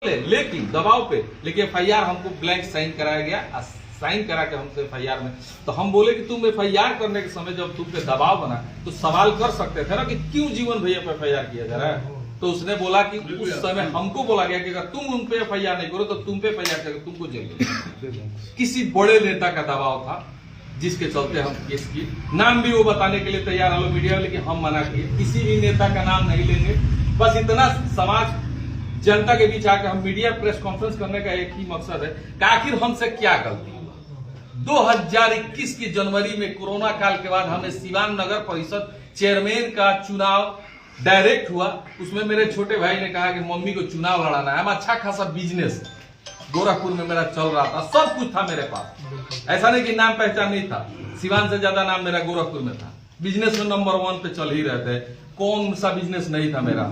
पे, लेकिन दबाव पे, लेकिन FIR हमको ब्लैंक साइन कराया गया, साइन करा के हमसे FIR में। तो हम बोले कि तुम FIR करने के समय जब तुम पे दबाव बना तो सवाल कर सकते थे ना कि क्यों जीवन भैया पे FIR किया जा रहा है। तो उसने बोला कि उस समय हमको बोला गया कि अगर तुम उन पे FIR नहीं करो तो तुम पे FIR करो, तुमको जेल। किसी बड़े नेता का दबाव था जिसके चलते हम केस की, नाम भी वो बताने के लिए तैयार है मीडिया, लेकिन हम मना किए, किसी भी नेता का नाम नहीं लेंगे। बस इतना समाज जनता के बीच आके हम मीडिया प्रेस कॉन्फ्रेंस करने का एक ही मकसद है कि आखिर हमसे क्या गलती। 2021 की जनवरी में कोरोना काल के बाद हमें सिवान नगर परिषद चेयरमैन का चुनाव डायरेक्ट हुआ। उसमें मेरे छोटे भाई ने कहा कि मम्मी को चुनाव लड़ाना है। हम अच्छा खासा बिजनेस गोरखपुर में मेरा चल रहा था, सब कुछ था मेरे पास, ऐसा नहीं कि नाम पहचान नहीं था। सिवान से ज्यादा नाम मेरा गोरखपुर में था, बिजनेस में नंबर 1 पे चल ही रहते। कौन सा बिजनेस नहीं था मेरा,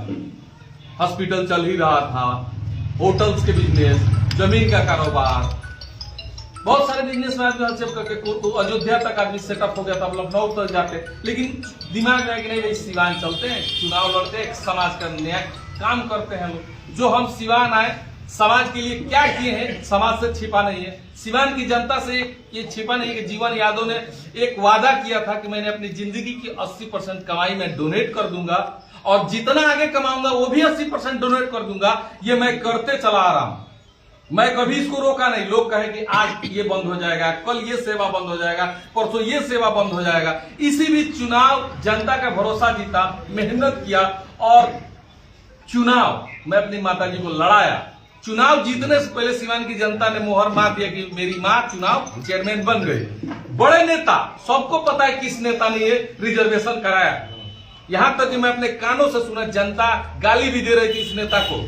हॉस्पिटल चल ही रहा था, होटल्स के बिजनेस, जमीन का कारोबार, बहुत सारे बिजनेस में आदमी करके तो अयोध्या तक आदमी सेटअप हो गया था, लखनऊ तक जाते। लेकिन दिमाग में कि नहीं भाई सिवान चलते हैं, चुनाव लड़ते हैं, समाज का नया काम करते हैं लोग। जो हम सिवान आए, समाज के लिए क्या किए हैं समाज से छिपा नहीं है। सिवान की जनता से ये छिपा नहीं है कि जीवन यादव ने एक वादा किया था कि मैंने अपनी जिंदगी की 80% कमाई में डोनेट कर दूंगा और जितना आगे कमाऊंगा वो भी 80% डोनेट कर दूंगा। ये मैं करते चला आ रहा हूं, मैं कभी इसको रोका नहीं। लोग कहे कि आज ये बंद हो जाएगा, कल ये सेवा बंद हो जाएगा, परसों ये सेवा बंद हो जाएगा। इसी बीच चुनाव जनता का भरोसा जीता, मेहनत किया और चुनाव मैं अपनी माताजी को लड़ाया। चुनाव जीतने से पहले सिवान की जनता ने मोहर मार दिया कि मेरी मां चुनाव चेयरमैन बन गई। बड़े नेता, सबको पता है किस नेता ने ये रिजर्वेशन कराया। यहां तक कि मैं अपने कानों से सुना, जनता गाली भी दे रही थी इस नेता को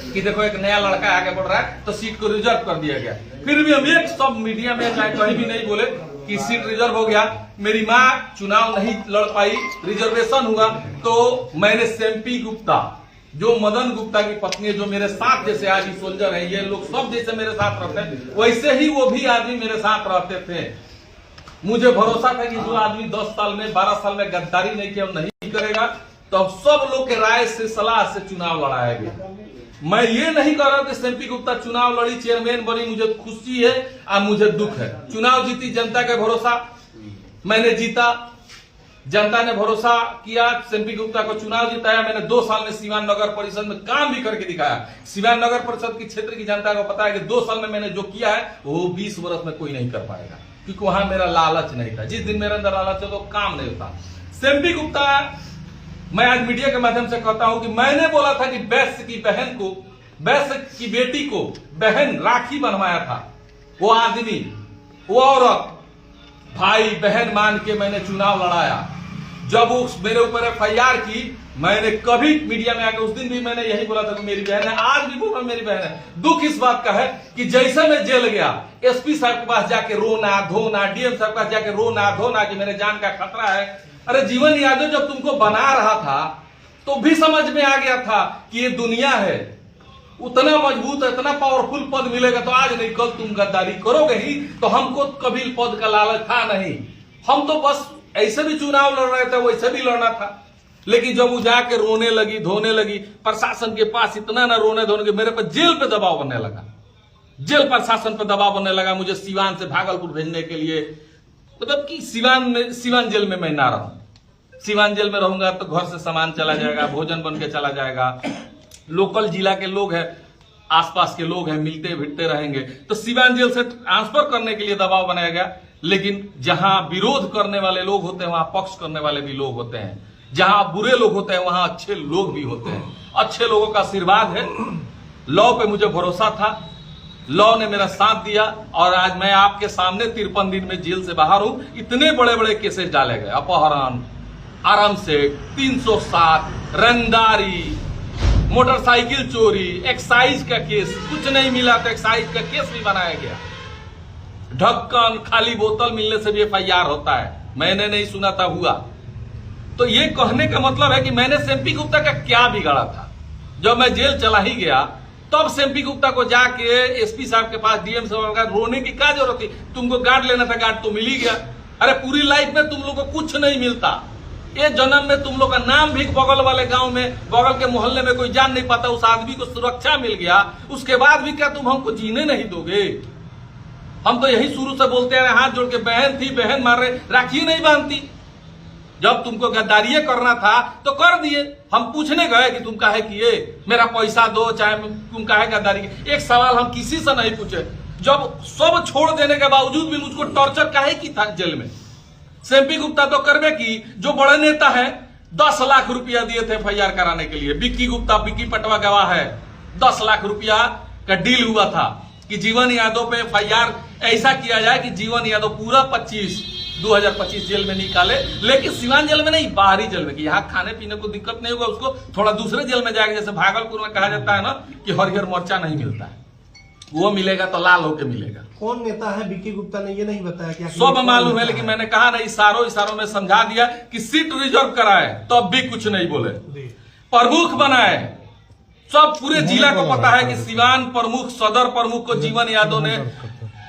कि देखो एक नया लड़का आगे बढ़ रहा है तो सीट को रिजर्व कर दिया गया। फिर भी हम एक सब मीडिया में चाहे कहीं भी नहीं बोले कि सीट रिजर्व हो गया। मेरी मां चुनाव नहीं लड़ पाई, रिजर्वेशन हुआ। तो मैंने सेम्पी गुप्ता, जो मदन गुप्ता की पत्नी है, जो मेरे साथ जैसे आज सोल्जर है, ये लोग सब जैसे मेरे साथ रहते हैं, वैसे ही वो भी आदमी मेरे साथ रहते थे। मुझे भरोसा था कि जो आदमी 10 साल में 12 साल में गद्दारी नहीं किया नहीं करेगा। तो सब लोग के राय से, सलाह से चुनाव लड़ाया गया। मैं ये नहीं कह रहा कि सेम्पी गुप्ता चुनाव लड़ी, चेयरमैन बनी, मुझे खुशी है और मुझे दुख है। चुनाव जीती जनता के भरोसा, मैंने जीता, जनता ने भरोसा किया, सेम्पी गुप्ता को चुनाव जिताया। मैंने 2 साल में सिवान नगर परिषद में काम भी करके दिखाया। सिवान नगर परिषद की क्षेत्र की जनता को पता है कि 2 साल में मैंने जो किया है वो 20 वर्ष में कोई नहीं कर पाएगा, क्योंकि वहां मेरा लालच नहीं था। जिस दिन मेरे अंदर लालच है तो काम नहीं होता। सेम्पी गुप्ता, मैं आज मीडिया के माध्यम से कहता हूं कि मैंने बोला था कि वैश्य की बहन को, वैश्य की बेटी को बहन राखी बनवाया था। वो आदमी, वो औरत भाई बहन मान के मैंने चुनाव लड़ाया। जब उस मेरे ऊपर FIR की, मैंने कभी मीडिया में आकर, उस दिन भी मैंने यही बोला था कि मेरी बहन है, आज भी बोल रहा मेरी बहन है। दुख इस बात का है कि जैसे मैं जेल गया, SP साहब के पास जाके रोना धोना, DM साहब के पास जाके रोना धोना कि मेरे जान का खतरा है। अरे जीवन यादव जब तुमको बना रहा था तो भी समझ में आ गया था कि ये दुनिया है, उतना मजबूत, इतना पावरफुल पद मिलेगा तो आज नहीं कल तुम गद्दारी करोगे ही। तो हमको कभी पद का लालच था नहीं, हम तो बस ऐसे भी चुनाव लड़ रहे थे, वैसे भी लड़ना था। लेकिन जब वो जाके रोने लगी, धोने लगी, प्रशासन के पास इतना ना रोने धोने के, मेरे पर जेल पे दबाव बनने लगा, जेल प्रशासन पे दबाव बनने लगा मुझे सिवान से भागलपुर भेजने के लिए। मतलब कि सिवान जेल में मैं ना रहूं। सिवान जेल में रहूंगा तो घर से सामान चला जाएगा, भोजन बन के चला जाएगा, लोकल जिला के लोग हैं, आसपास के लोग हैं, मिलते भिड़ते रहेंगे। तो सिवान जेल से ट्रांसफर करने के लिए दबाव बनाया गया। लेकिन जहां विरोध करने वाले लोग होते हैं वहां पक्ष करने वाले भी लोग होते हैं, जहां बुरे लोग होते हैं वहां अच्छे लोग भी होते हैं। अच्छे लोगों का आशीर्वाद है, लॉ पे मुझे भरोसा था, लॉ ने मेरा साथ दिया और आज मैं आपके सामने 53 दिन में जेल से बाहर हूं। इतने बड़े बड़े केसेस डाले गए, अपहरण, आरामसेट, 307, रंगदारी, मोटरसाइकिल चोरी, एक्साइज का केस, कुछ नहीं मिला तो एक्साइज का केस भी बनाया गया। ढक्कन, खाली बोतल मिलने से भी FIR होता है, मैंने नहीं सुना था, हुआ। तो ये कहने का मतलब है कि मैंने सेम्पी गुप्ता का क्या बिगाड़ा था। जब मैं जेल चला ही गया तब सेम्पी गुप्ता को जाके SP साहब के पास, DM साहब रोने की क्या जरूरत थी? तुमको गार्ड लेना था, गार्ड तो मिल ही गया। अरे पूरी लाइफ में तुम लोग को कुछ नहीं मिलता, ये जन्म में तुम लोग का नाम भी बगल वाले गांव में, बगल के मोहल्ले में कोई जान नहीं पाता, उस आदमी को सुरक्षा मिल गया, उसके बाद भी क्या तुम हमको जीने नहीं दोगे? हम तो यही शुरू से बोलते हैं, हाथ जोड़ के बहन थी, बहन मार रहे, राखी नहीं बांधती। जब तुमको गद्दारी करना था तो कर दिए। हम पूछने गए कि तुम काहे किए, मेरा पैसा दो, चाहे तुम काहे गद्दारी किए। एक सवाल हम किसी से नहीं पूछे। जब सब छोड़ देने के बावजूद भी मुझको टॉर्चर काहे की था जेल में। सेम्पी गुप्ता तो करवे की, जो बड़े नेता है 10 लाख रुपया दिए थे FIR कराने के लिए। विक्की गुप्ता, विक्की पटवा गवाह है, 10 लाख रुपया का डील हुआ था कि जीवन यादव पे FIR ऐसा किया जाए कि जीवन यादव पूरा 2025 जेल में निकाले, लेकिन सिवान जेल में नहीं, बाहरी जेल में, कि यहाँ खाने पीने को दिक्कत नहीं होगा, उसको थोड़ा दूसरे जेल में जाएगा। जैसे भागलपुर में कहा जाता है ना कि हरिहर मिर्चा नहीं मिलता है, वो मिलेगा तो लाल होके मिलेगा। कौन नेता है विक्की गुप्ता ने ये नहीं बताया क्या? सब मालूम है, लेकिन मैंने कहा ना, इशारों में समझा दिया कि सीट रिजर्व कराए, तब भी कुछ नहीं बोले। प्रमुख बनाए, सब पूरे जिला को पता है कि सिवान प्रमुख, सदर प्रमुख को जीवन यादव ने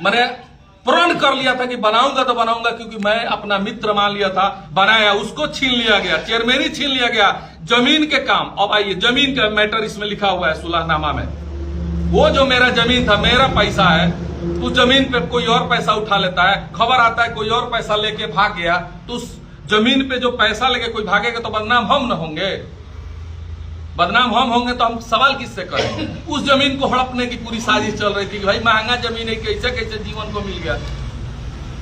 मैंने प्रण कर लिया था कि बनाऊंगा तो बनाऊंगा, क्योंकि मैं अपना मित्र मान लिया था। बनाया, उसको छीन लिया गया, चेयरमैन ही छीन लिया गया, जमीन के काम। अब आइए, जमीन का मैटर इसमें लिखा हुआ है सुलहनामा में। वो जो मेरा जमीन था, मेरा पैसा है, उस जमीन पे कोई और पैसा उठा लेता है, खबर आता है कोई और पैसा लेके भाग गया, तो उस जमीन पे जो पैसा लेके कोई भागेगा तो बदनाम हम न होंगे? बदनाम हम होंगे तो हम सवाल किससे करें? उस जमीन को हड़पने की पूरी साजिश चल रही थी कि भाई महंगा जमीन है, कैसे कैसे जीवन को मिल गया।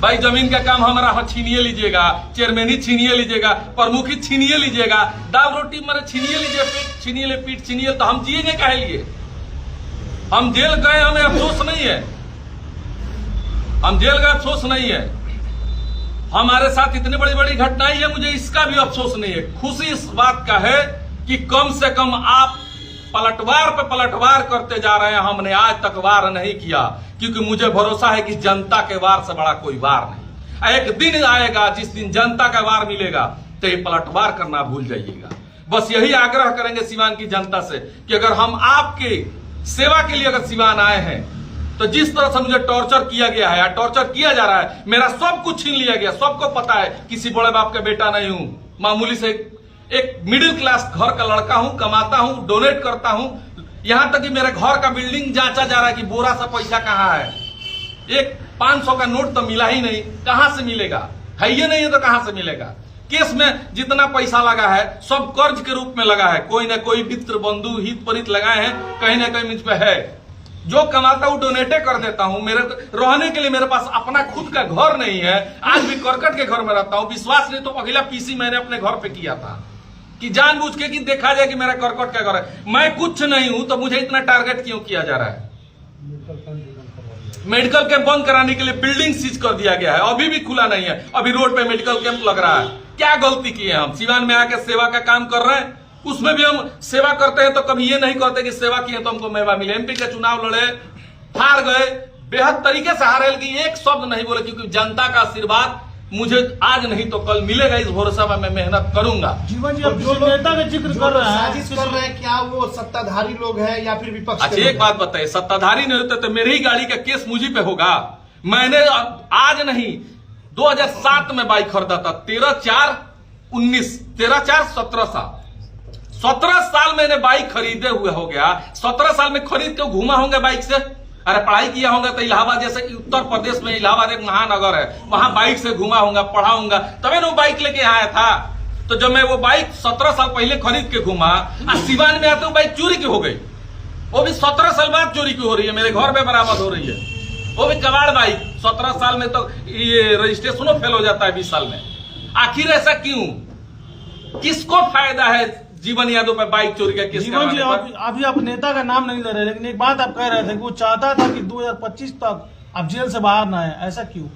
भाई जमीन का काम हमारा छीनिए लीजिएगा, चेयरमैन ही छीनिए लीजिएगा, प्रमुख ही छीनिए लीजिएगा, दाल रोटी मारे छीनिए लीजिए, पीठ छीनिए, तो हम जिएंगे काहे लिए? हम जेल गए, हमें अफसोस नहीं है, हम जेल गए अफसोस नहीं है। हमारे साथ इतनी बड़ी बड़ी घटनाएं है, मुझे इसका भी अफसोस नहीं है। खुशी इस बात का है कि कम से कम आप पलटवार पे पलटवार करते जा रहे हैं। हमने आज तक वार नहीं किया, क्योंकि मुझे भरोसा है कि जनता के वार से बड़ा कोई वार नहीं। एक दिन आएगा जिस दिन जनता का वार मिलेगा, तो ये पलटवार करना भूल जाइएगा। बस यही आग्रह करेंगे सिवान की जनता से कि अगर हम आपके सेवा के लिए अगर सिवान आए हैं, तो जिस तरह से मुझे टॉर्चर किया गया है या टॉर्चर किया जा रहा है, मेरा सब कुछ छीन लिया गया, सबको पता है, किसी बड़े बाप का बेटा नहीं हूं, मामूली से एक मिडिल क्लास घर का लड़का हूं, कमाता हूं, डोनेट करता हूं। यहां तक कि मेरे घर का बिल्डिंग जांचा जा रहा है कि बोरा सा पैसा कहां है। एक 500 का नोट तो मिला ही नहीं, कहां से मिलेगा? है ये नहीं है तो कहां से मिलेगा? केस में जितना पैसा लगा है सब कर्ज के रूप में लगा है, कोई ना कोई मित्र बंधु हित परित लगाए हैं, कहीं ना कहीं मुझ पे है। जो कमाता हूं डोनेटे कर देता हूं। मेरे रहने के लिए मेरे पास अपना खुद का घर नहीं है, आज भी करकट के घर में रहता हूं। विश्वास नहीं तो अगला PC मैंने अपने घर पे किया था कि जानबूझ के कि देखा जाए कि मेरा करकट का घर है। मैं कुछ नहीं हूं तो मुझे इतना टारगेट क्यों किया जा रहा है? मेडिकल कैंप बंद कराने के लिए बिल्डिंग सीज कर दिया गया है, अभी भी खुला नहीं है, अभी रोड पे मेडिकल कैंप लग रहा है। क्या गलती की है? हम सिवान में आकर सेवा का काम कर रहे हैं, उसमें भी हम सेवा करते हैं तो कभी ये नहीं करते कि सेवा की है तो हमको मेवा मिले। MP का चुनाव लड़े, हार गए, बेहद तरीके से हारे, लेकिन एक शब्द नहीं बोले, क्योंकि जनता का आशीर्वाद मुझे आज नहीं तो कल मिलेगा। इस भरोसा में मैं मेहनत करूंगा। जीवन जी, अब जो नेता का जिक्र कर रहे हैं, साजिश कर रहे हैं, क्या वो सत्ताधारी लोग हैं या फिर विपक्ष? अच्छा एक बात बताइए, सत्ताधारी नहीं होते तो मेरे ही गाड़ी का केस मुझी पे होगा। मैंने आज नहीं 2007 में बाइक खरीदा था, 13/4/19 17 साल मैंने बाइक खरीदे हुए हो गया। 17 साल में खरीद के घूमा होंगे बाइक से। अरे पढ़ाई किया होगा तो इलाहाबाद जैसे उत्तर प्रदेश में इलाहाबाद एक महानगर है, वहां बाइक से घुमा होगा, पढ़ा होगा, तभी ना वो बाइक लेके आया था। तो जब मैं वो बाइक 17 साल पहले खरीद के घुमा, आज सिवान में आते वो बाइक चोरी की हो गई, वो भी 17 साल बाद चोरी की हो रही है, मेरे घर में बरामद हो रही है, वो भी कबाड़ बाइक। 17 साल में तो ये रजिस्ट्रेशनों फेल हो जाता है 20 साल में। आखिर ऐसा क्यों? किसको फायदा है जीवन यादव पे बाइक चोरी का केस? जीवन जी, अभी आप नेता का नाम नहीं ले रहे, लेकिन एक बात आप कह रहे थे कि वो चाहता था कि 2025 तक आप जेल से बाहर ना आए, ऐसा क्यों?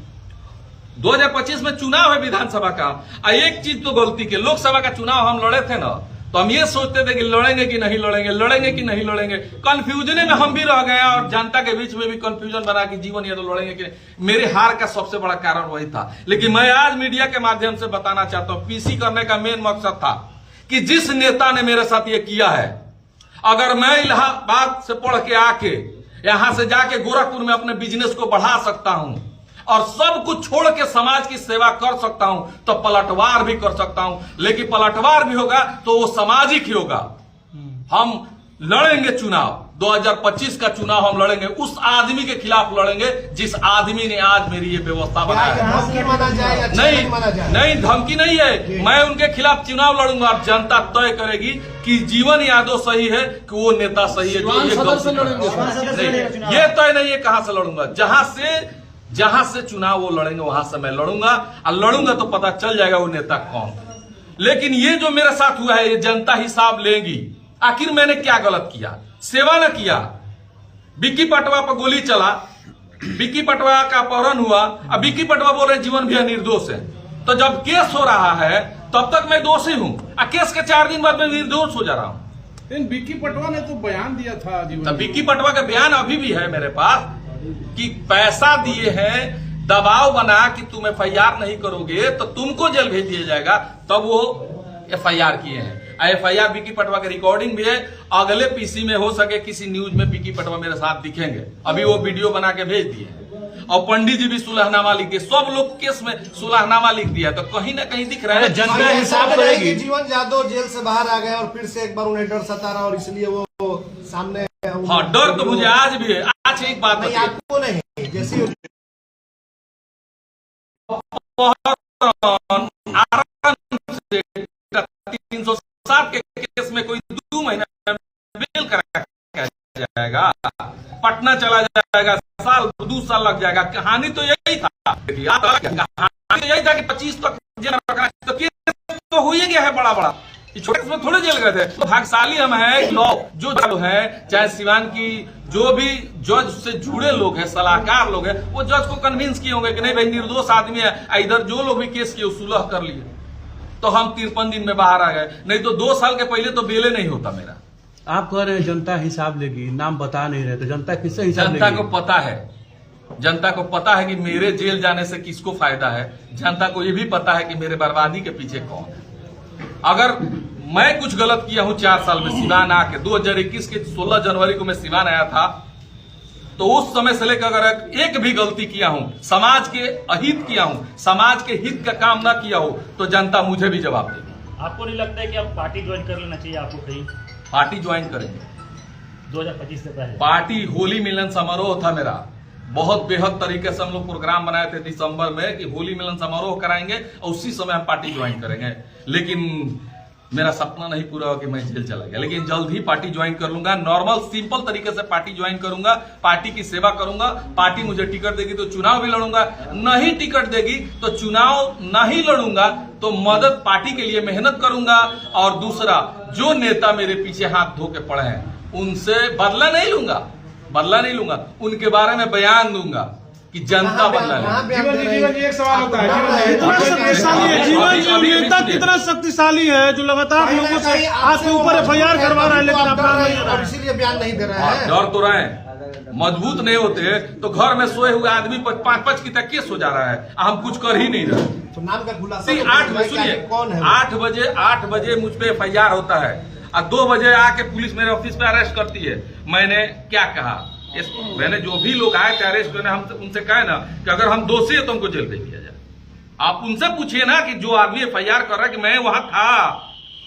2025 में चुनाव है विधानसभा का। एक चीज तो गलती के, लोकसभा का चुनाव हम लड़े थे ना, तो हम ये सोचते थे कि लड़ेंगे कि नहीं लड़ेंगे, लड़ेंगे कि नहीं लड़ेंगे। कंफ्यूजन में हम भी रह गए और जनता के बीच में भी कंफ्यूजन बना कि जीवन यादव लड़ेंगे कि नहीं। मेरे हार का सबसे बड़ा कारण वही था। लेकिन मैं आज मीडिया के माध्यम से बताना चाहता हूं, PC करने का मेन मकसद था कि जिस नेता ने मेरे साथ ये किया है, अगर मैं इलाहाबाद से पढ़ के आके यहां से जाके गोरखपुर में अपने बिजनेस को बढ़ा सकता हूं और सब कुछ छोड़ के समाज की सेवा कर सकता हूं तो पलटवार भी कर सकता हूं, लेकिन पलटवार भी होगा तो वो सामाजिक ही होगा। हम लड़ेंगे चुनाव, 2025 का चुनाव हम लड़ेंगे, उस आदमी के खिलाफ लड़ेंगे जिस आदमी ने आज मेरी ये व्यवस्था बनाई है। धमकी माना जाए या नहीं माना जाए? नहीं, धमकी नहीं है। मैं उनके खिलाफ चुनाव लड़ूंगा और जनता तय करेगी कि जीवन यादव सही है कि वो नेता सही है। जो ये गलती नहीं, ये तय नहीं है कहां से लड़ूंगा। जहां से चुनाव वो लड़ेंगे वहां से मैं लड़ूंगा, और लड़ूंगा तो पता चल जाएगा वो नेता कौन है। लेकिन ये जो मेरे साथ हुआ है ये जनता हिसाब लेगी। आखिर मैंने क्या गलत किया? सेवा न किया। विक्की पटवा पर गोली चला, विक्की पटवा का अपहरण हुआ, अब विक्की पटवा बोल रहे जीवन भैया निर्दोष है। तो जब केस हो रहा है तब तक मैं दोषी हूं, और केस के 4 दिन बाद मैं निर्दोष हो जा रहा हूं। लेकिन विक्की पटवा ने तो बयान दिया था तो विक्की पटवा का बयान अभी भी है मेरे पास कि पैसा दिए हैं, दबाव बना कि तुम FIR नहीं करोगे तो तुमको जेल भेज दिया जाएगा, तब वो FIR किए हैं। FIR विक्की पटवा की रिकॉर्डिंग भी है। अगले PC में हो सके किसी न्यूज में विक्की पटवा मेरे साथ दिखेंगे, अभी वो वीडियो बना के भेज दिए। और पंडित जी भी सुलहनामा लिख दिए, सब लोग केस में सुलहनामा लिख दिया, तो कहीं ना कहीं दिख रहा है जनता हिसाब करेगी। जीवन यादव जेल से बाहर आ गए और फिर से एक बार उन्हें डर सता रहा और इसलिए वो सामने। हाँ, डर तो मुझे आज भी है। आज एक बात नहीं, आपको नहीं, जैसे 307 के केस में कोई 2 महीना बेल करा जाएगा, पटना चला जाएगा, 2 साल लग जाएगा। कहानी तो यही था, कहानी तो यही था कि 25 तक जेल रखना, तो केस तो हो ही गया है बड़ा। छोटे में थोड़े जेल गए थे। तो भाग्यशाली हम हैं, जो है चाहे सिवान की जो भी जज से जुड़े लोग हैं, सलाहकार लोग हैं, वो जज को कन्विंस किए होंगे कि नहीं भाई निर्दोष आदमी है। इधर जो लोग भी केस किए सुलह कर लिए, तो हम 53 दिन में बाहर आ गए। नहीं तो 2 साल के पहले तो बेले नहीं होता मेरा। आप कह रहे हैं जनता हिसाब लेगी, नाम बता नहीं रहे, तो जनता किससे हिसाब लेगी? जनता को पता है, जनता को पता है कि मेरे जेल जाने से किसको फायदा है। जनता को ये भी पता है कि मेरे बर्बादी के पीछे कौन है। अगर मैं कुछ गलत किया हूं 4 साल में सिवान आके, 2021 के 16 जनवरी को मैं सिवान आया था, तो उस समय से लेकर अगर एक भी गलती किया हूं, समाज के अहित किया हूं, समाज के हित का काम ना किया हो, तो जनता मुझे भी जवाब देगी। आपको नहीं लगता है कि आप पार्टी ज्वाइन कर लेना चाहिए आपको कहीं? पार्टी ज्वाइन करेंगे 2025 से पहले। पार्टी होली मिलन समारोह था मेरा, बहुत बेहद तरीके से हम लोग प्रोग्राम बनाए थे दिसंबर में कि होली मिलन समारोह कराएंगे और उसी समय हम पार्टी ज्वाइन करेंगे। लेकिन मेरा सपना नहीं पूरा हुआ कि मैं जेल चला गया, लेकिन जल्द ही पार्टी ज्वाइन कर लूंगा। नॉर्मल सिंपल तरीके से पार्टी ज्वाइन करूंगा, पार्टी की सेवा करूंगा। पार्टी मुझे टिकट देगी तो चुनाव भी लड़ूंगा, नहीं टिकट देगी तो चुनाव नहीं लड़ूंगा, तो मदद पार्टी के लिए मेहनत करूंगा। और दूसरा, जो नेता मेरे पीछे हाथ धो के पड़े हैं उनसे बदला नहीं लूंगा, उनके बारे में बयान दूंगा कि जनता बदला ले। जीवन एक सवाल होता है, कितना शक्तिशाली है जीवन, ये नेता कितना शक्तिशाली है जो लगातार लोगों से आपके ऊपर FIR करवा रहा है, लेकिन आप नाम नहीं ले रहा है। इसीलिए बयान नहीं दे रहे हैं। डर तो रहे हैं, मजबूत नहीं होते तो घर में सोए हुए आदमी पर 5-5 की तक केस हो जा रहा है, हम कुछ कर ही नहीं रहे। तो नाम का खुलासा 8 बजे सुनिए, कौन है? 8 बजे मुझ पे FIR होता है और 2 बजे आके पुलिस मेरे ऑफिस पे अरेस्ट करती है। मैंने क्या कहा, मैंने जो भी लोग आए थे अरेस्ट करने, हम उनसे कहे ना कि अगर हम दोषी है तो हमको जेल भेज दिया जाए। आप उनसे पूछिए ना कि जो आदमी FIR कर रहा है कि मैं वहां था,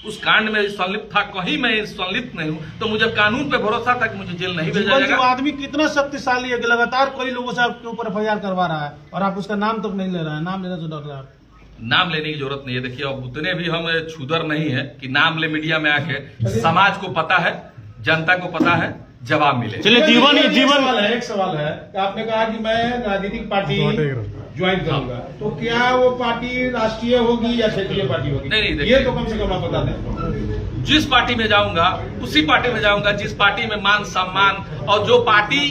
उस कांड में संलिप्त था, कहीं मैं संलिप्त नहीं हूं, तो मुझे कानून पे भरोसा था कि मुझे जेल नहीं भेजा जाएगा। आदमी कितना शक्तिशाली है कि लगातार कई लोगों से आपके ऊपर FIR करवा रहा है और आप उसका नाम तक नहीं ले रहे हैं। नाम लेना तो डर रहा है। नाम लेने की जरूरत नहीं है। देखिए, अब उतने भी हम छुदर नहीं है कि नाम ले मीडिया में आके। समाज को पता है, जनता को पता है, जवाब मिले। चलिए जीवन एक सवाल है कि आपने कहा कि मैं राजनीतिक पार्टी ज्वाइन करूंगा, तो क्या वो पार्टी राष्ट्रीय होगी या क्षेत्रीय पार्टी होगी? नहीं, ये तो कम से कम आप बता दें। जिस पार्टी में जाऊंगा उसी पार्टी में जाऊंगा जिस पार्टी में मान सम्मान, और जो पार्टी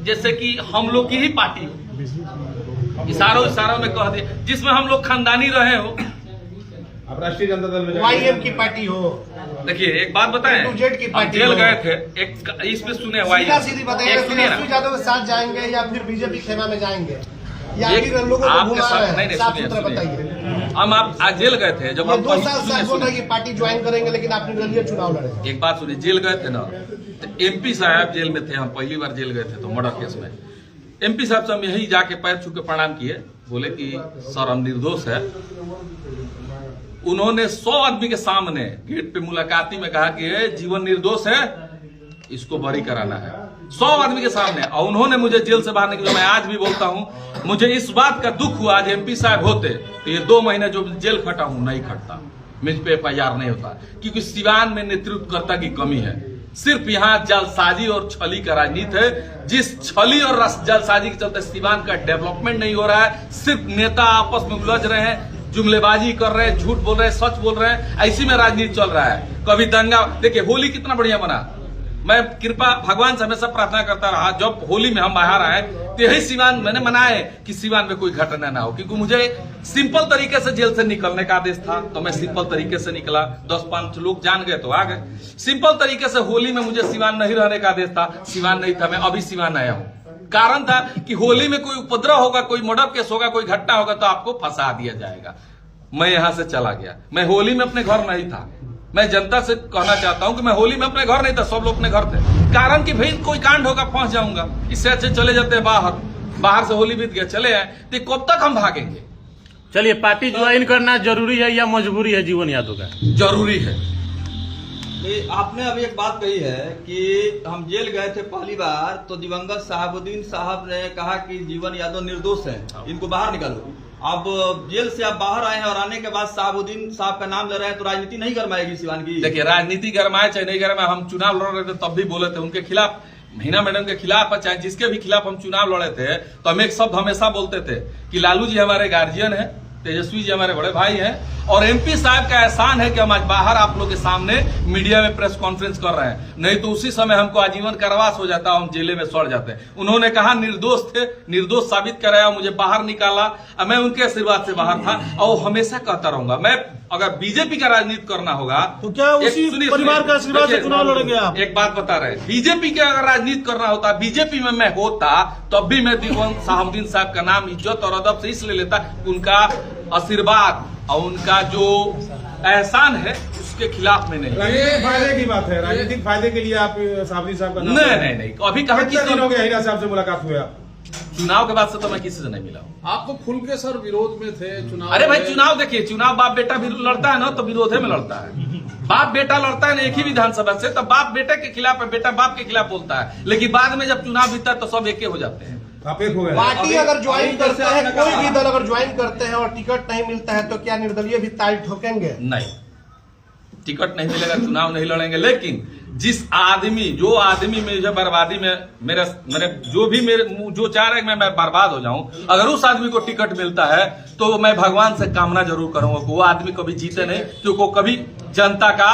जैसे कि हम लोग की ही पार्टी हो, इशारों में कह दे, जिसमें हम लोग खानदानी रहे हो। आप राष्ट्रीय जनता दल में YM की पार्टी हो। देखिए, एक बात बताएं, A to Z की हम पार्टी जेल हो। गए थे, एक इसमें सुने सीधी बताइए, तेजस्वी यादव के साथ जाएंगे या फिर बीजेपी खेमा में जाएंगे, या फिर लोगों को आपके घुमा साथ रहे हैं? साफ सुथरा सुनिए, बताइए। हम आप आज जेल गए थे, जब हम 2 साल से आप बोल रहे हैं कि पार्टी ज्वाइन करेंगे, लेकिन आप निर्दलीय चुनाव लड़े। एक बात सुनिए, जेल गए थे ना, तो MP साहब जेल में थे, हम पहली बार जेल गए थे तो मर्डर केस में, एमपी साहब से हम यही जाके पैर छू के प्रणाम किए, बोले कि सर हम निर्दोष है। उन्होंने 100 आदमी के सामने गेट पे मुलाकाती में कहा कि ये जीवन निर्दोष है, इसको बरी कराना है, 100 आदमी के सामने। और उन्होंने मुझे जेल से बाहर निकला। मैं आज भी बोलता हूं, मुझे इस बात का दुख हुआ, आज एमपी साहब होते तो ये 2 महीने जो जेल खटा हूं नहीं खटता, मुझ पे FIR नहीं होता, क्योंकि सिवान में नेतृत्वकर्ता की कमी है। सिर्फ यहाँ जालसाजी और छली का राजनीति है। जिस छली और जालसाजी के चलते सिवान का डेवलपमेंट नहीं हो रहा है, सिर्फ नेता आपस में उलझ रहे हैं, जुमलेबाजी कर रहे हैं, झूठ बोल रहे हैं, सच बोल रहे हैं, ऐसी में राजनीति चल रहा है। कभी दंगा, देखिए होली कितना बढ़िया बना। मैं कृपा भगवान से हमेशा प्रार्थना करता रहा, जब होली में हम बाहर आए तो यही सिवान मैंने मनाए कि सिवान में कोई घटना ना हो, क्योंकि मुझे सिंपल तरीके से जेल से निकलने का आदेश था, तो मैं सिंपल तरीके से निकला। 10-5 लोग जान गए तो आ गए। सिंपल तरीके से होली में मुझे सिवान नहीं रहने का आदेश था, सिवान नहीं था, मैं अभी सिवान आया हूँ। कारण था कि होली में कोई उपद्रव होगा, कोई मर्डर केस होगा, कोई घटना होगा तो आपको फंसा दिया जाएगा। मैं यहां से चला गया। मैं होली में अपने घर नहीं था। मैं जनता से कहना चाहता हूं कि मैं होली में अपने घर नहीं था, सब लोग अपने घर थे। कारण कि भाई कोई कांड होगा, फंस जाऊंगा, इससे अच्छे चले जाते हैं बाहर से होली बीत गया, चले आए तो कब तक हम भागेंगे। चलिए, पार्टी ज्वाइन करना जरूरी है या मजबूरी है जीवन यादव का? जरूरी है। आपने अभी एक बात कही है कि हम जेल गए थे पहली बार तो दिवंगत साहबुद्दीन साहब ने कहा कि जीवन यादव निर्दोष है, इनको बाहर निकालो। अब जेल से आप बाहर आए हैं और आने के बाद साहबुद्दीन साहब का नाम ले रहे हैं, तो राजनीति नहीं गरमाएगी सिवान की? देखिए, राजनीति गरमाए चाहे नहीं गरमाए, हम चुनाव लड़ रहे थे तब भी बोले थे उनके खिलाफ, मीना मैडम के खिलाफ, चाहे जिसके भी खिलाफ हम चुनाव लड़े थे, तो हम एक शब्द हमेशा बोलते थे कि लालू जी हमारे गार्जियन है, तेजस्वी जी हमारे बड़े भाई हैं, और एमपी साहब का एहसान है कि हम आज बाहर आप लोग के सामने मीडिया में प्रेस कॉन्फ्रेंस कर रहे हैं, नहीं तो उसी समय हमको आजीवन कारावास हो जाता, हम जेले में सड़ जाते हैं। उन्होंने कहा निर्दोष थे, निर्दोष साबित कराया, मुझे बाहर निकाला, मैं उनके आशीर्वाद से बाहर था और हमेशा कहता रहूंगा। मैं अगर बीजेपी का राजनीति करना होगा तो क्या उसी परिवार का आशीर्वाद से चुनाव लड़ेंगे आप? एक बात बता रहे, बीजेपी का अगर राजनीति करना होता, बीजेपी में मैं होता, तब भी मैं दिवंगत साहबुद्दीन साहब का नाम इज्जत और अदब से इसलिए लेता, उनका आशीर्वाद और उनका जो एहसान है उसके खिलाफ में नहीं। राजनीतिक फायदे की बात है, राजनीतिक फायदे के लिए आप साहबुद्दीन साहब का नहीं अभी कहा कितना दिन हो गया हीरा साहब से मुलाकात हुई? चुनाव के बाद से तो मैं किसी से नहीं मिला हूँ। आप तो खुल के सर विरोध में थे चुनाव। अरे भाई चुनाव देखिए, चुनाव बाप बेटा भी लड़ता है ना, तो विरोधे में लड़ता है। बाप बेटा लड़ता है ना एक ही विधानसभा से, तो बाप बेटे के खिलाफ है, बेटा बाप के खिलाफ बोलता है, लेकिन बाद में जब चुनाव बीतता है तो सब एक हो जाते हैं। आप एक हो गए। पार्टी अगर ज्वाइन करते हैं, कोई भी दल अगर ज्वाइन करते हैं और टिकट नहीं मिलता है तो क्या निर्दलीय भी ताल ठोकेंगे? नहीं, टिकट नहीं मिलेगा, चुनाव नहीं लड़ेंगे। लेकिन जो आदमी मुझे बर्बादी में मेरे जो चाह रहे मैं बर्बाद हो जाऊं, अगर उस आदमी को टिकट मिलता है तो मैं भगवान से कामना जरूर करूंगा कि वो आदमी कभी जीते नहीं, क्योंकि वो कभी जनता का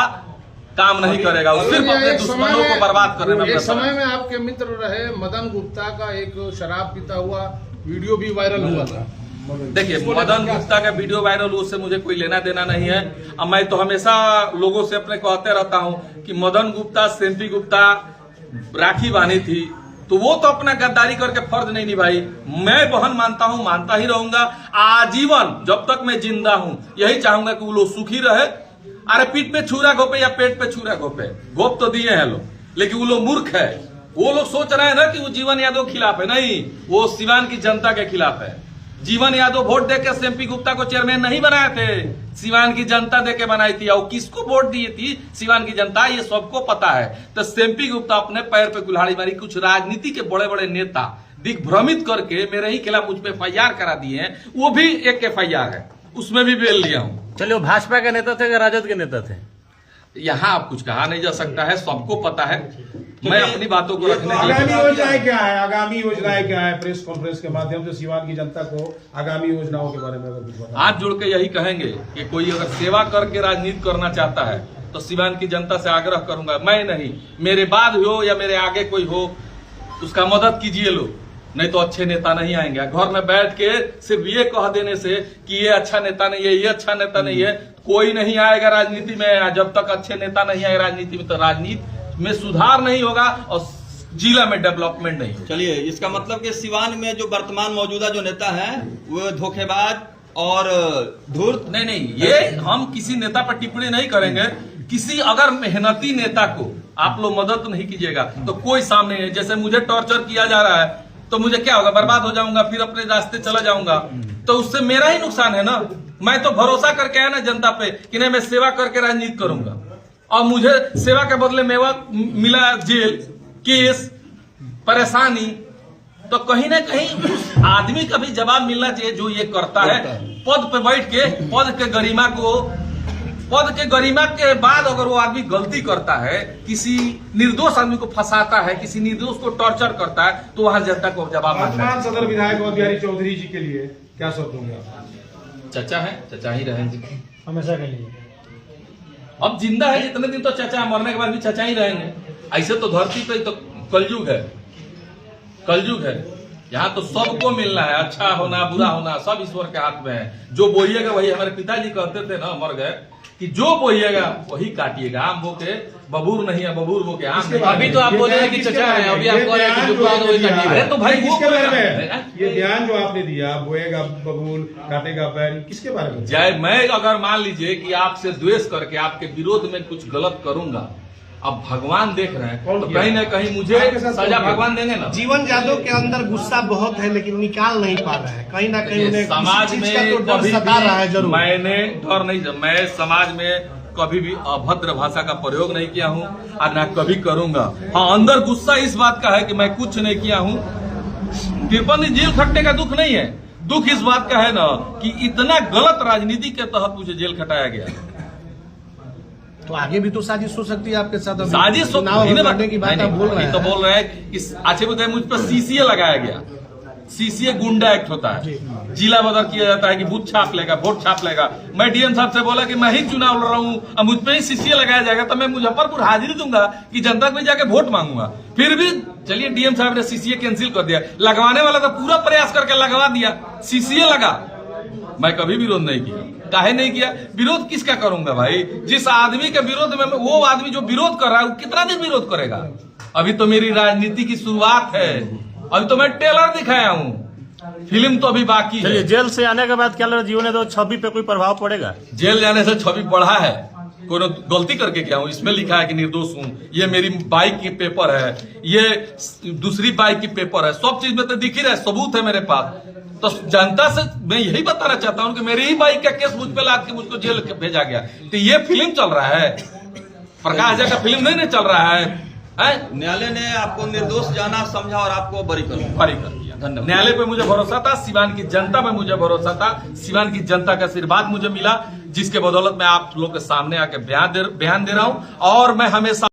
काम नहीं करेगा, वो सिर्फ अपने दुश्मनों को बर्बाद करने में। एक समय में आपके मित्र रहे मदन गुप्ता का एक शराब पीता हुआ वीडियो भी वायरल हुआ था। देखिए, मदन गुप्ता का वीडियो वायरल, उससे मुझे कोई लेना देना नहीं है। अब मैं तो हमेशा लोगों से अपने कहते रहता हूं कि मदन गुप्ता, सेम्पी गुप्ता राखी बांधी थी तो वो तो अपना गद्दारी करके फर्ज नहीं निभाई। मैं बहन मानता हूं, मानता ही रहूंगा आजीवन, जब तक मैं जिंदा हूं। यही चाहूंगा कि वो लोग सुखी रहे। अरे पीठ पे छुरा घोपे या पेट पे छुरा घोपे, घोप तो दिए हैं लोग, लेकिन वो लोग मूर्ख है। वो लोग सोच रहे हैं ना कि वो जीवन यादव के खिलाफ है, नहीं, वो सिवान की जनता के खिलाफ है। जीवन यादव वोट देकर सेम्पी गुप्ता को चेयरमैन नहीं बनाए थे, सिवान की जनता देके बनाई थी। और किसको वोट दी थी सिवान की जनता, ये सबको पता है। तो सेम्पी गुप्ता अपने पैर पे कुल्हाड़ी मारी। कुछ राजनीति के बड़े बड़े नेता दिग्भ्रमित करके मेरे ही खिलाफ मुझ पे FIR करा दिए हैं, वो भी एक FIR है, उसमें भी बेल लिया हूं। चलिए, वो भाजपा के नेता थे या राजद के नेता थे? यहाँ आप कुछ कहा नहीं जा सकता है, सबको पता है। मैं अपनी बातों को रखने आगामी योजनाएं क्या है? आगामी योजनाएं क्या है? प्रेस कॉन्फ्रेंस के माध्यम से सिवान की जनता को आगामी योजनाओं के बारे में अगर कुछ बताएं। हाथ जोड़ के यही कहेंगे कि कोई अगर सेवा करके राजनीति करना चाहता है तो सिवान की जनता से आग्रह करूंगा, मैं नहीं, मेरे बाद हो या मेरे आगे कोई हो, उसका मदद कीजिए लोग, नहीं तो अच्छे नेता नहीं आएंगे। घर में बैठ के सिर्फ ये कह देने से कि ये अच्छा नेता नहीं है, ये अच्छा नेता नहीं है, कोई नहीं आएगा राजनीति में। जब तक अच्छे नेता नहीं आए राजनीति में तो राजनीति में सुधार नहीं होगा और जिला में डेवलपमेंट नहीं होगा। चलिए, इसका मतलब कि सिवान में जो वर्तमान मौजूदा जो नेता है वो धोखेबाज और धूर्त। नहीं, ये हम किसी नेता पर टिप्पणी नहीं करेंगे। किसी अगर मेहनती नेता को आप लोग मदद नहीं कीजिएगा तो कोई सामने नहीं। जैसे मुझे टॉर्चर किया जा रहा है, तो मुझे क्या होगा, बर्बाद हो जाऊंगा, फिर अपने रास्ते चला जाऊंगा, तो उससे मेरा ही नुकसान है ना। मैं तो भरोसा करके आया ना जनता पे कि नहीं मैं सेवा करके राजनीति करूंगा, और मुझे सेवा के बदले मेवा मिला जेल, केस, परेशानी। तो कहीं ना कहीं उस आदमी का भी जवाब मिलना चाहिए जो ये करता है। पद पे बैठ के पद के गरिमा के बाद अगर वो आदमी गलती करता है, किसी निर्दोष आदमी को फंसाता है, किसी निर्दोष को टॉर्चर करता है, तो वहां जनता को जवाब मांगना है। वर्तमान सदर विधायक अवध बिहारी चौधरी जी के लिए क्या शब्द होंगे आप? चचा है, चचा ही रहेंगे हमेशा के लिए। अब जिंदा है जितने दिन तो चचा है, मरने के बाद भी चचा ही रहेंगे। ऐसे तो धरती पे तो कलयुग है, कलयुग है। यहाँ तो सबको मिलना है, अच्छा होना बुरा होना सब ईश्वर के हाथ में है। जो बोइएगा वही, हमारे पिताजी कहते थे ना, मर गए, कि जो बोइएगा वही काटिएगा। आम बो के बबूर नहीं है, बबूर बो के आम नहीं। अभी तो आप बोले हैं कि चचा है, अभी आप कह रहे हैं कि जो बोएगा वही काटिएगा। अरे तो भाई किसके बारे में ये बयान जो आपने दिया, बोएगा बबूल काटेगा बैल, किसके बारे में? जय, मैं अगर मान लीजिए कि आपसे द्वेष करके आपके विरोध में कुछ गलत करूंगा, अब भगवान देख रहे हैं, तो कहीं ना कहीं मुझे सजा भगवान देंगे ना। जीवन यादव के अंदर गुस्सा बहुत है, लेकिन निकाल नहीं पा रहे हैं। कहीं ना कहीं उन्हें समाज किसी में चीज का तो डर कभी सता रहा है। जरूर मैंने डर नहीं, मैं समाज में कभी भी अभद्र भाषा का प्रयोग नहीं किया हूं और ना कभी करूंगा। हाँ, अंदर गुस्सा इस बात का है कि मैं कुछ नहीं किया हूं। कृपन जेल खटने का दुख नहीं है, दुख इस बात का है ना कि इतना गलत राजनीति के तहत मुझे जेल खटाया गया। तो आगे भी तो साजिश हो सकती है आपके साथ। साजिश चुनाव लड़ने की बात आप बोल रहे हैं, तो बोल रहे हैं कि अच्छे बताए मुझ पर सीसीए लगाया गया। सीसीए गुंडा एक्ट होता है, जिला बदल किया जाता है कि बूथ छाप लेगा, वोट छाप लेगा। मैं डीएम साहब से बोला कि मैं ही चुनाव लड़ रहा हूं, अब मुझ पर ही सीसीए लगाया जाएगा, तो मैं मुजफ्फरपुर हाजिरी दूंगा कि जनता में जाके वोट मांगूंगा। फिर भी चलिए डीएम साहब ने सीसीए कैंसिल कर दिया, लगवाने वाला तो पूरा प्रयास करके लगवा दिया, सीसीए लगा। मैं कभी विरोध नहीं किया, काहे नहीं किया? विरोध किसका करूंगा भाई? जिस आदमी के विरोध में, वो आदमी जो विरोध कर रहा है वो कितना दिन विरोध करेगा? अभी तो मेरी राजनीति की शुरुआत है, अभी तो मैं टेलर दिखाया हूँ, फिल्म तो अभी बाकी है। जेल से आने के बाद क्या लगा, जीवन तो छवि पे कोई प्रभाव पड़ेगा? जेल जाने से छवि बढ़ा है। कोई गलती करके क्या हूँ? इसमें लिखा है कि निर्दोष हूँ, ये मेरी बाइक की पेपर है, ये दूसरी बाइक की पेपर है, सब चीज में तो दिख ही रहा है, सबूत है मेरे पास। तो जनता से मैं यही बताना चाहता हूँ कि मेरी ही बाइक का केस मुझ पे लाद के मुझको जेल भेजा गया। तो ये फिल्म चल रहा है, प्रकाश झा का फिल्म नहीं चल रहा है। न्यायालय ने आपको निर्दोष जाना समझा और आपको बरी कर दिया। धन्यवाद। न्यायालय पे मुझे भरोसा था, सिवान की जनता पे मुझे भरोसा था, सिवान की जनता का आशीर्वाद मुझे मिला, जिसके बदौलत मैं आप लोग के सामने आके बयान दे रहा हूं। और मैं हमेशा